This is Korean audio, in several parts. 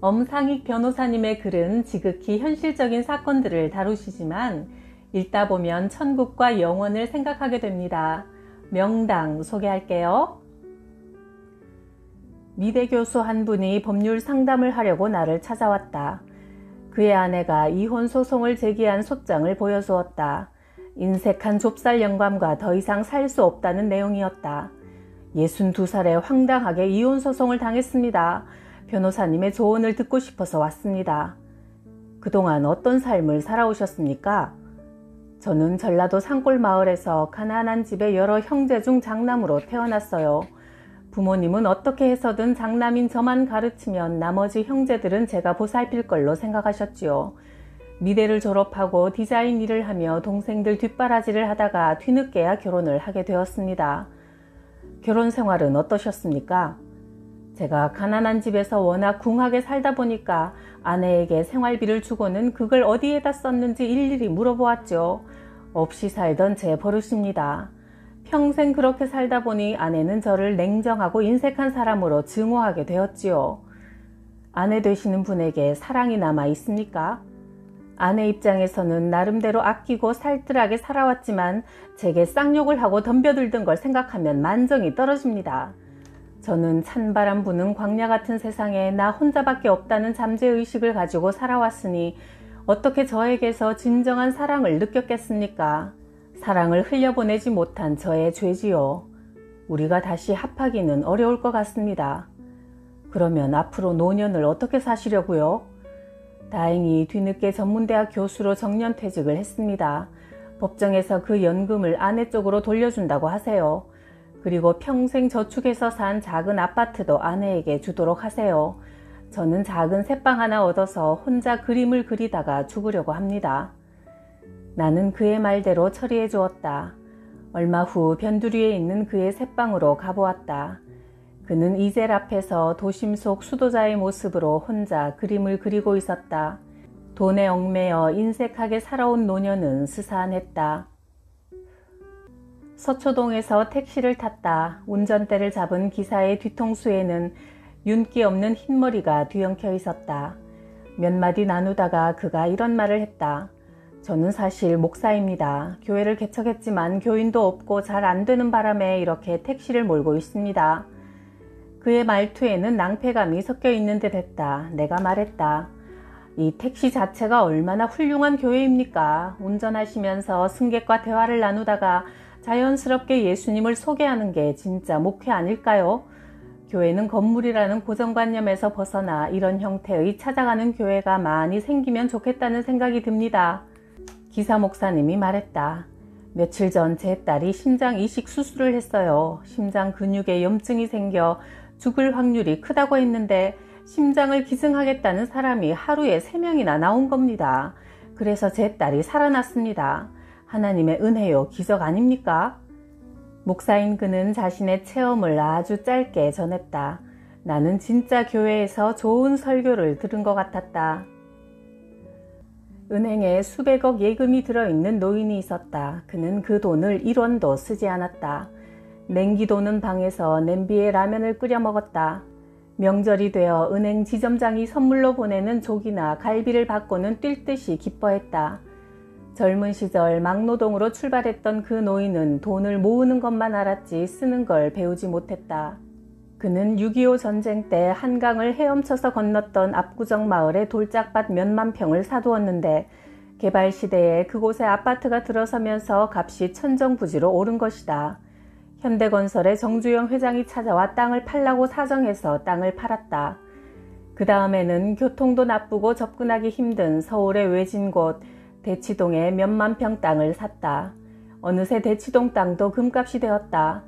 엄상익 변호사님의 글은 지극히 현실적인 사건들을 다루시지만 읽다 보면 천국과 영원을 생각하게 됩니다. 명당 소개할게요. 미대 교수 한 분이 법률 상담을 하려고 나를 찾아왔다. 그의 아내가 이혼 소송을 제기한 소장을 보여주었다. 인색한 좁쌀 영감과 더 이상 살 수 없다는 내용이었다. 62살에 황당하게 이혼 소송을 당했습니다. 변호사님의 조언을 듣고 싶어서 왔습니다. 그동안 어떤 삶을 살아오셨습니까? 저는 전라도 산골 마을에서 가난한 집의 여러 형제 중 장남으로 태어났어요. 부모님은 어떻게 해서든 장남인 저만 가르치면 나머지 형제들은 제가 보살필 걸로 생각하셨지요. 미대를 졸업하고 디자인 일을 하며 동생들 뒷바라지를 하다가 뒤늦게야 결혼을 하게 되었습니다. 결혼 생활은 어떠셨습니까? 제가 가난한 집에서 워낙 궁하게 살다 보니까 아내에게 생활비를 주고는 그걸 어디에다 썼는지 일일이 물어보았죠. 없이 살던 제 버릇입니다. 평생 그렇게 살다 보니 아내는 저를 냉정하고 인색한 사람으로 증오하게 되었지요. 아내 되시는 분에게 사랑이 남아 있습니까? 아내 입장에서는 나름대로 아끼고 살뜰하게 살아왔지만 제게 쌍욕을 하고 덤벼들던 걸 생각하면 만정이 떨어집니다. 저는 찬바람 부는 광야 같은 세상에 나 혼자밖에 없다는 잠재의식을 가지고 살아왔으니 어떻게 저에게서 진정한 사랑을 느꼈겠습니까? 사랑을 흘려보내지 못한 저의 죄지요. 우리가 다시 합하기는 어려울 것 같습니다. 그러면 앞으로 노년을 어떻게 사시려고요? 다행히 뒤늦게 전문대학 교수로 정년퇴직을 했습니다. 법정에서 그 연금을 아내 쪽으로 돌려준다고 하세요. 그리고 평생 저축해서 산 작은 아파트도 아내에게 주도록 하세요. 저는 작은 새빵 하나 얻어서 혼자 그림을 그리다가 죽으려고 합니다. 나는 그의 말대로 처리해 주었다. 얼마 후 변두리에 있는 그의 새빵으로 가보았다. 그는 이젤 앞에서 도심 속 수도자의 모습으로 혼자 그림을 그리고 있었다. 돈에 얽매여 인색하게 살아온 노년은 스산했다. 서초동에서 택시를 탔다. 운전대를 잡은 기사의 뒤통수에는 윤기 없는 흰머리가 뒤엉켜 있었다. 몇 마디 나누다가 그가 이런 말을 했다. 저는 사실 목사입니다. 교회를 개척했지만 교인도 없고 잘 안 되는 바람에 이렇게 택시를 몰고 있습니다. 그의 말투에는 낭패감이 섞여 있는 듯 했다. 내가 말했다. 이 택시 자체가 얼마나 훌륭한 교회입니까? 운전하시면서 승객과 대화를 나누다가 자연스럽게 예수님을 소개하는 게 진짜 목회 아닐까요? 교회는 건물이라는 고정관념에서 벗어나 이런 형태의 찾아가는 교회가 많이 생기면 좋겠다는 생각이 듭니다. 기사 목사님이 말했다. 며칠 전 제 딸이 심장 이식 수술을 했어요. 심장 근육에 염증이 생겨 죽을 확률이 크다고 했는데 심장을 기증하겠다는 사람이 하루에 3명이나 나온 겁니다. 그래서 제 딸이 살아났습니다. 하나님의 은혜요, 기적 아닙니까? 목사인 그는 자신의 체험을 아주 짧게 전했다. 나는 진짜 교회에서 좋은 설교를 들은 것 같았다. 은행에 수백억 예금이 들어있는 노인이 있었다. 그는 그 돈을 1원도 쓰지 않았다. 냉기 도는 방에서 냄비에 라면을 끓여 먹었다. 명절이 되어 은행 지점장이 선물로 보내는 조기나 갈비를 받고는 뛸 듯이 기뻐했다. 젊은 시절 막노동으로 출발했던 그 노인은 돈을 모으는 것만 알았지 쓰는 걸 배우지 못했다. 그는 6.25 전쟁 때 한강을 헤엄쳐서 건넜던 압구정 마을에 돌짝밭 몇만 평을 사두었는데 개발 시대에 그곳에 아파트가 들어서면서 값이 천정부지로 오른 것이다. 현대건설의 정주영 회장이 찾아와 땅을 팔라고 사정해서 땅을 팔았다. 그 다음에는 교통도 나쁘고 접근하기 힘든 서울의 외진 곳 대치동에 몇만 평 땅을 샀다. 어느새 대치동 땅도 금값이 되었다.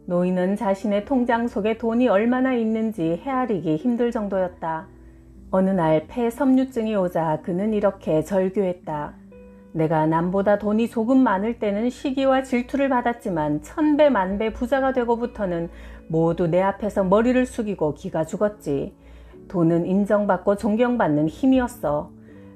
노인은 자신의 통장 속에 돈이 얼마나 있는지 헤아리기 힘들 정도였다. 어느 날 폐섬유증이 오자 그는 이렇게 절규했다. 내가 남보다 돈이 조금 많을 때는 시기와 질투를 받았지만 1000배 만배 부자가 되고부터는 모두 내 앞에서 머리를 숙이고 기가 죽었지. 돈은 인정받고 존경받는 힘이었어.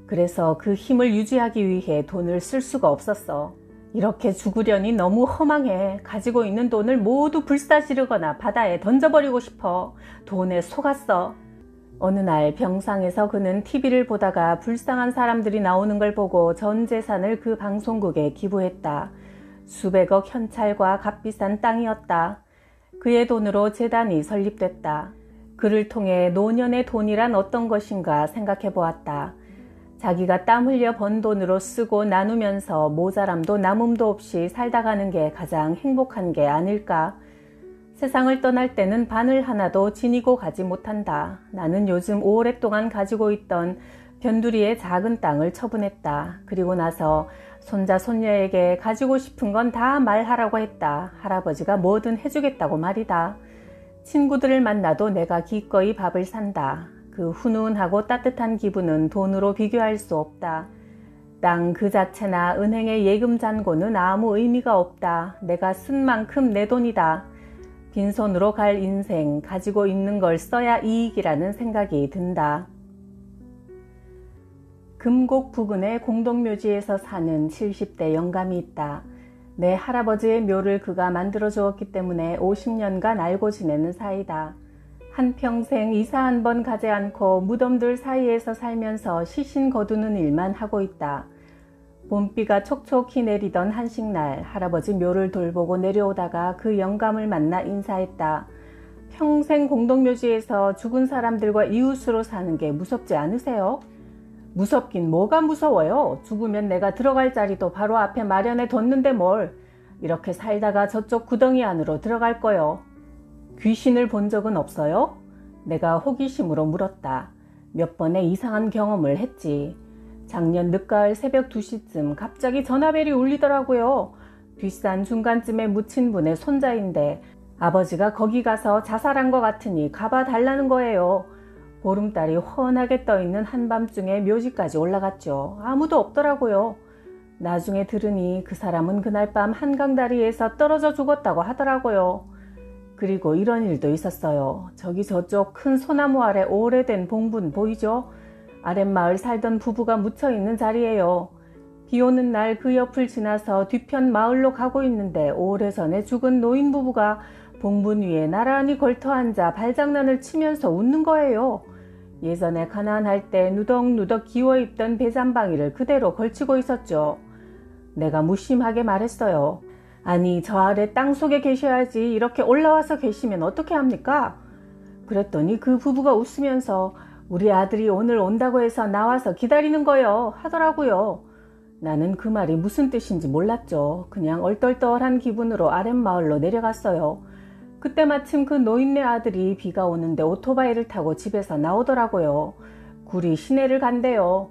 그래서 그 힘을 유지하기 위해 돈을 쓸 수가 없었어. 이렇게 죽으려니 너무 허망해. 가지고 있는 돈을 모두 불사지르거나 바다에 던져버리고 싶어. 돈에 속았어. 어느 날 병상에서 그는 TV를 보다가 불쌍한 사람들이 나오는 걸 보고 전 재산을 그 방송국에 기부했다. 수백억 현찰과 값비싼 땅이었다. 그의 돈으로 재단이 설립됐다. 그를 통해 노년의 돈이란 어떤 것인가 생각해 보았다. 자기가 땀 흘려 번 돈으로 쓰고 나누면서 모자람도 남음도 없이 살다 가는 게 가장 행복한 게 아닐까. 세상을 떠날 때는 바늘 하나도 지니고 가지 못한다. 나는 요즘 오랫동안 가지고 있던 변두리의 작은 땅을 처분했다. 그리고 나서 손자 손녀에게 가지고 싶은 건 다 말하라고 했다. 할아버지가 뭐든 해주겠다고 말이다. 친구들을 만나도 내가 기꺼이 밥을 산다. 그 훈훈하고 따뜻한 기분은 돈으로 비교할 수 없다. 땅 그 자체나 은행의 예금 잔고는 아무 의미가 없다. 내가 쓴 만큼 내 돈이다. 빈손으로 갈 인생, 가지고 있는 걸 써야 이익이라는 생각이 든다. 금곡 부근의 공동묘지에서 사는 70대 영감이 있다. 내 할아버지의 묘를 그가 만들어 주었기 때문에 50년간 알고 지내는 사이다. 한평생 이사 한 번 가지 않고 무덤들 사이에서 살면서 시신 거두는 일만 하고 있다. 봄비가 촉촉히 내리던 한식날 할아버지 묘를 돌보고 내려오다가 그 영감을 만나 인사했다. 평생 공동묘지에서 죽은 사람들과 이웃으로 사는 게 무섭지 않으세요? 무섭긴 뭐가 무서워요. 죽으면 내가 들어갈 자리도 바로 앞에 마련해 뒀는데 뭘. 이렇게 살다가 저쪽 구덩이 안으로 들어갈 거요. 귀신을 본 적은 없어요? 내가 호기심으로 물었다. 몇 번의 이상한 경험을 했지. 작년 늦가을 새벽 2시쯤 갑자기 전화벨이 울리더라고요. 뒷산 중간쯤에 묻힌 분의 손자인데 아버지가 거기 가서 자살한 것 같으니 가봐 달라는 거예요. 보름달이 훤하게 떠있는 한밤중에 묘지까지 올라갔죠. 아무도 없더라고요. 나중에 들으니 그 사람은 그날 밤 한강다리에서 떨어져 죽었다고 하더라고요. 그리고 이런 일도 있었어요. 저기 저쪽 큰 소나무 아래 오래된 봉분 보이죠? 아랫마을 살던 부부가 묻혀있는 자리예요. 비 오는 날 그 옆을 지나서 뒤편 마을로 가고 있는데 오래전에 죽은 노인 부부가 봉분 위에 나란히 걸터앉아 발장난을 치면서 웃는 거예요. 예전에 가난할 때 누덕누덕 기워입던 배잠방이를 그대로 걸치고 있었죠. 내가 무심하게 말했어요. 아니 저 아래 땅속에 계셔야지 이렇게 올라와서 계시면 어떻게 합니까? 그랬더니 그 부부가 웃으면서 우리 아들이 오늘 온다고 해서 나와서 기다리는 거요 하더라고요. 나는 그 말이 무슨 뜻인지 몰랐죠. 그냥 얼떨떨한 기분으로 아랫마을로 내려갔어요. 그때 마침 그 노인네 아들이 비가 오는데 오토바이를 타고 집에서 나오더라고요. 굴이 시내를 간대요.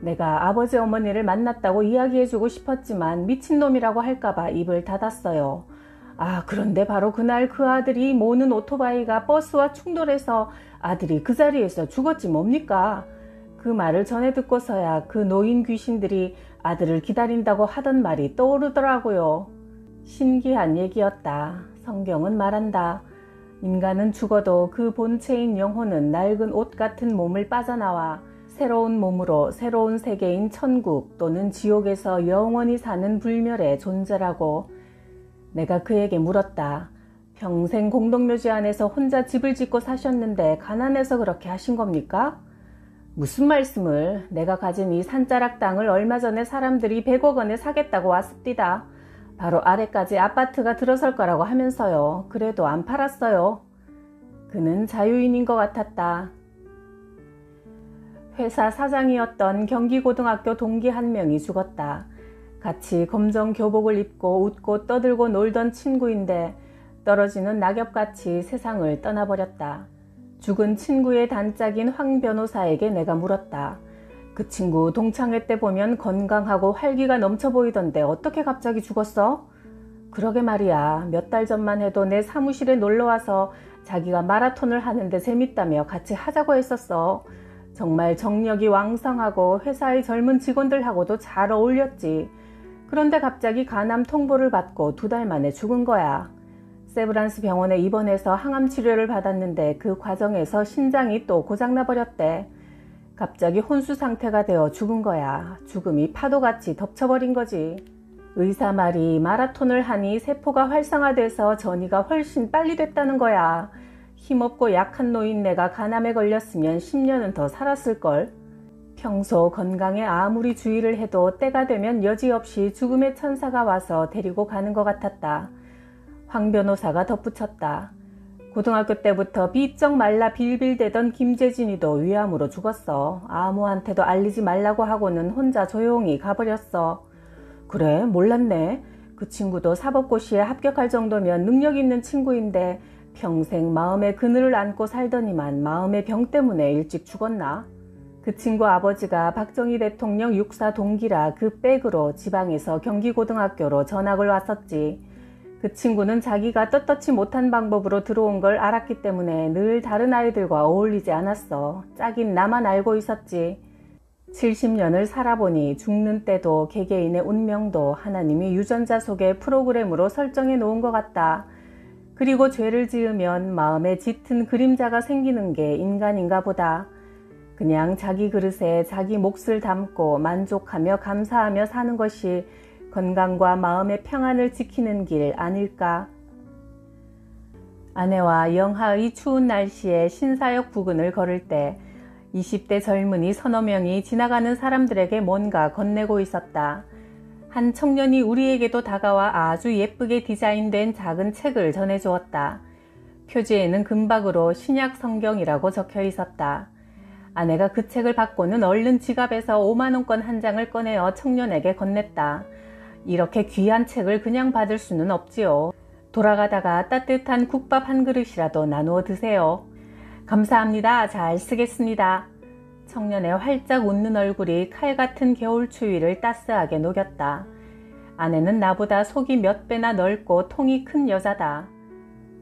내가 아버지 어머니를 만났다고 이야기해주고 싶었지만 미친놈이라고 할까봐 입을 닫았어요. 아, 그런데 바로 그날 그 아들이 모는 오토바이가 버스와 충돌해서 아들이 그 자리에서 죽었지 뭡니까? 그 말을 전해 듣고서야 그 노인 귀신들이 아들을 기다린다고 하던 말이 떠오르더라고요. 신기한 얘기였다. 성경은 말한다. 인간은 죽어도 그 본체인 영혼은 낡은 옷 같은 몸을 빠져나와 새로운 몸으로 새로운 세계인 천국 또는 지옥에서 영원히 사는 불멸의 존재라고. 내가 그에게 물었다. 평생 공동묘지 안에서 혼자 집을 짓고 사셨는데 가난해서 그렇게 하신 겁니까? 무슨 말씀을. 내가 가진 이 산자락 땅을 얼마 전에 사람들이 100억 원에 사겠다고 왔습니다. 바로 아래까지 아파트가 들어설 거라고 하면서요. 그래도 안 팔았어요. 그는 자유인인 것 같았다. 회사 사장이었던 경기고등학교 동기 한 명이 죽었다. 같이 검정 교복을 입고 웃고 떠들고 놀던 친구인데 떨어지는 낙엽같이 세상을 떠나버렸다. 죽은 친구의 단짝인 황 변호사에게 내가 물었다. 그 친구 동창회 때 보면 건강하고 활기가 넘쳐 보이던데 어떻게 갑자기 죽었어? 그러게 말이야. 몇 달 전만 해도 내 사무실에 놀러와서 자기가 마라톤을 하는데 재밌다며 같이 하자고 했었어. 정말 정력이 왕성하고 회사의 젊은 직원들하고도 잘 어울렸지. 그런데 갑자기 간암 통보를 받고 2달 만에 죽은 거야. 세브란스 병원에 입원해서 항암 치료를 받았는데 그 과정에서 신장이 또 고장나버렸대. 갑자기 혼수 상태가 되어 죽은 거야. 죽음이 파도같이 덮쳐버린 거지. 의사 말이 마라톤을 하니 세포가 활성화돼서 전이가 훨씬 빨리 됐다는 거야. 힘없고 약한 노인네가 간암에 걸렸으면 10년은 더 살았을걸. 평소 건강에 아무리 주의를 해도 때가 되면 여지없이 죽음의 천사가 와서 데리고 가는 것 같았다. 황 변호사가 덧붙였다. 고등학교 때부터 비쩍 말라 빌빌대던 김재진이도 위암으로 죽었어. 아무한테도 알리지 말라고 하고는 혼자 조용히 가버렸어. 그래? 몰랐네. 그 친구도 사법고시에 합격할 정도면 능력 있는 친구인데 평생 마음의 그늘을 안고 살더니만 마음의 병 때문에 일찍 죽었나? 그 친구 아버지가 박정희 대통령 육사 동기라 그 백으로 지방에서 경기고등학교로 전학을 왔었지. 그 친구는 자기가 떳떳지 못한 방법으로 들어온 걸 알았기 때문에 늘 다른 아이들과 어울리지 않았어. 짝인 나만 알고 있었지. 70년을 살아보니 죽는 때도 개개인의 운명도 하나님이 유전자 속의 프로그램으로 설정해 놓은 것 같다. 그리고 죄를 지으면 마음에 짙은 그림자가 생기는 게 인간인가 보다. 그냥 자기 그릇에 자기 몫을 담고 만족하며 감사하며 사는 것이 건강과 마음의 평안을 지키는 길 아닐까. 아내와 영하의 추운 날씨에 신사역 부근을 걸을 때 20대 젊은이 서너 명이 지나가는 사람들에게 뭔가 건네고 있었다. 한 청년이 우리에게도 다가와 아주 예쁘게 디자인된 작은 책을 전해주었다. 표지에는 금박으로 신약 성경이라고 적혀 있었다. 아내가 그 책을 받고는 얼른 지갑에서 5만원권 한 장을 꺼내어 청년에게 건넸다. 이렇게 귀한 책을 그냥 받을 수는 없지요. 돌아가다가 따뜻한 국밥 한 그릇이라도 나누어 드세요. 감사합니다. 잘 쓰겠습니다. 청년의 활짝 웃는 얼굴이 칼 같은 겨울 추위를 따스하게 녹였다. 아내는 나보다 속이 몇 배나 넓고 통이 큰 여자다.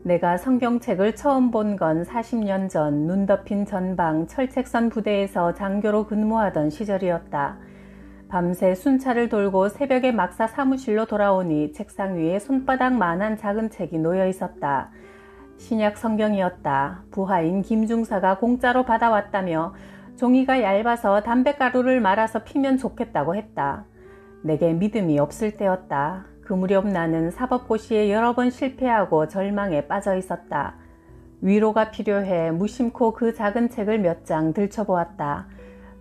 내가 성경책을 처음 본 건 40년 전 눈 덮인 전방 철책선 부대에서 장교로 근무하던 시절이었다. 밤새 순찰을 돌고 새벽에 막사 사무실로 돌아오니 책상 위에 손바닥만한 작은 책이 놓여 있었다. 신약 성경이었다. 부하인 김중사가 공짜로 받아왔다며 종이가 얇아서 담뱃가루를 말아서 피면 좋겠다고 했다. 내게 믿음이 없을 때였다. 그 무렵 나는 사법고시에 여러 번 실패하고 절망에 빠져 있었다. 위로가 필요해 무심코 그 작은 책을 몇 장 들춰보았다.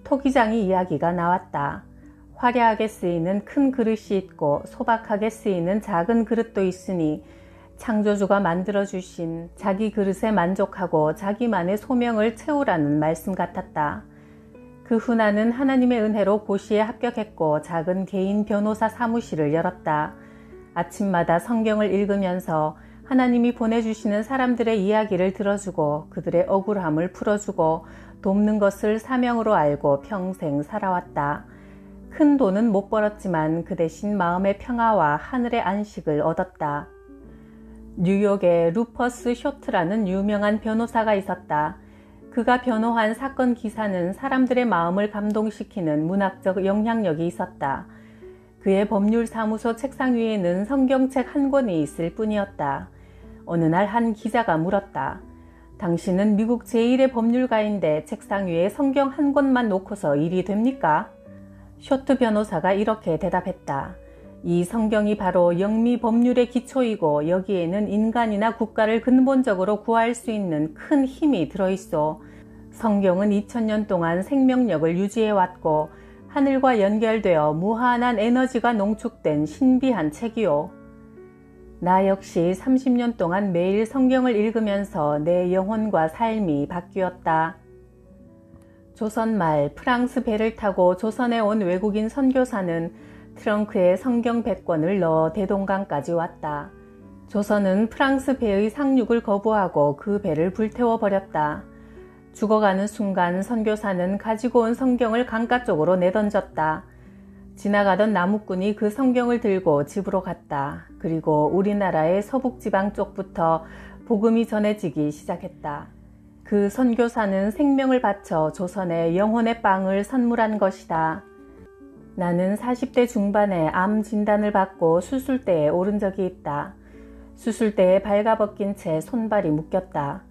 토기장의 이야기가 나왔다. 화려하게 쓰이는 큰 그릇이 있고 소박하게 쓰이는 작은 그릇도 있으니 창조주가 만들어주신 자기 그릇에 만족하고 자기만의 소명을 채우라는 말씀 같았다. 그 후 나는 하나님의 은혜로 고시에 합격했고 작은 개인 변호사 사무실을 열었다. 아침마다 성경을 읽으면서 하나님이 보내주시는 사람들의 이야기를 들어주고 그들의 억울함을 풀어주고 돕는 것을 사명으로 알고 평생 살아왔다. 큰 돈은 못 벌었지만 그 대신 마음의 평화와 하늘의 안식을 얻었다. 뉴욕에 루퍼스 쇼트라는 유명한 변호사가 있었다. 그가 변호한 사건 기사는 사람들의 마음을 감동시키는 문학적 영향력이 있었다. 그의 법률사무소 책상 위에는 성경책 한 권이 있을 뿐이었다. 어느 날 한 기자가 물었다. 당신은 미국 제1의 법률가인데 책상 위에 성경 한 권만 놓고서 일이 됩니까? 쇼트 변호사가 이렇게 대답했다. 이 성경이 바로 영미 법률의 기초이고 여기에는 인간이나 국가를 근본적으로 구할 수 있는 큰 힘이 들어있어. 성경은 2000년 동안 생명력을 유지해왔고 하늘과 연결되어 무한한 에너지가 농축된 신비한 책이요. 나 역시 30년 동안 매일 성경을 읽으면서 내 영혼과 삶이 바뀌었다. 조선 말 프랑스 배를 타고 조선에 온 외국인 선교사는 트렁크에 성경 100권을 넣어 대동강까지 왔다. 조선은 프랑스 배의 상륙을 거부하고 그 배를 불태워버렸다. 죽어가는 순간 선교사는 가지고 온 성경을 강가 쪽으로 내던졌다. 지나가던 나무꾼이 그 성경을 들고 집으로 갔다. 그리고 우리나라의 서북지방 쪽부터 복음이 전해지기 시작했다. 그 선교사는 생명을 바쳐 조선에 영혼의 빵을 선물한 것이다. 나는 40대 중반에 암 진단을 받고 수술대에 오른 적이 있다. 수술대에 발가벗긴 채 손발이 묶였다.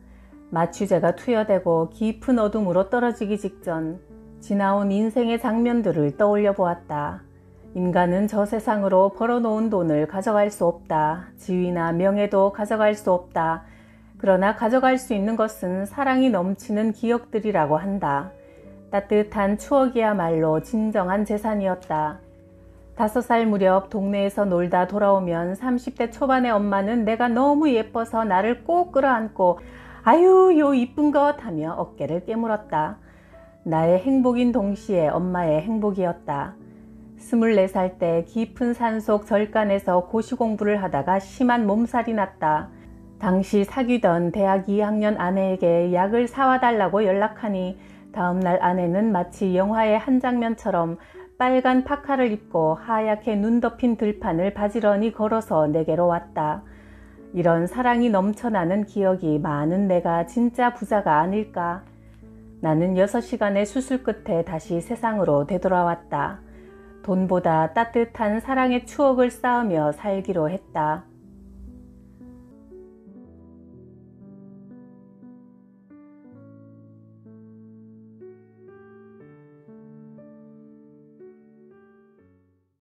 마취제가 투여되고 깊은 어둠으로 떨어지기 직전 지나온 인생의 장면들을 떠올려 보았다. 인간은 저 세상으로 벌어놓은 돈을 가져갈 수 없다. 지위나 명예도 가져갈 수 없다. 그러나 가져갈 수 있는 것은 사랑이 넘치는 기억들이라고 한다. 따뜻한 추억이야말로 진정한 재산이었다. 5살 무렵 동네에서 놀다 돌아오면 30대 초반의 엄마는 내가 너무 예뻐서 나를 꼭 끌어안고 아유 요 이쁜 것 하며 어깨를 깨물었다. 나의 행복인 동시에 엄마의 행복이었다. 24살 때 깊은 산속 절간에서 고시 공부를 하다가 심한 몸살이 났다. 당시 사귀던 대학 2학년 아내에게 약을 사와 달라고 연락하니 다음날 아내는 마치 영화의 한 장면처럼 빨간 파카를 입고 하얗게 눈 덮인 들판을 바지런히 걸어서 내게로 왔다. 이런 사랑이 넘쳐나는 기억이 많은 내가 진짜 부자가 아닐까. 나는 6시간의 수술 끝에 다시 세상으로 되돌아왔다. 돈보다 따뜻한 사랑의 추억을 쌓으며 살기로 했다.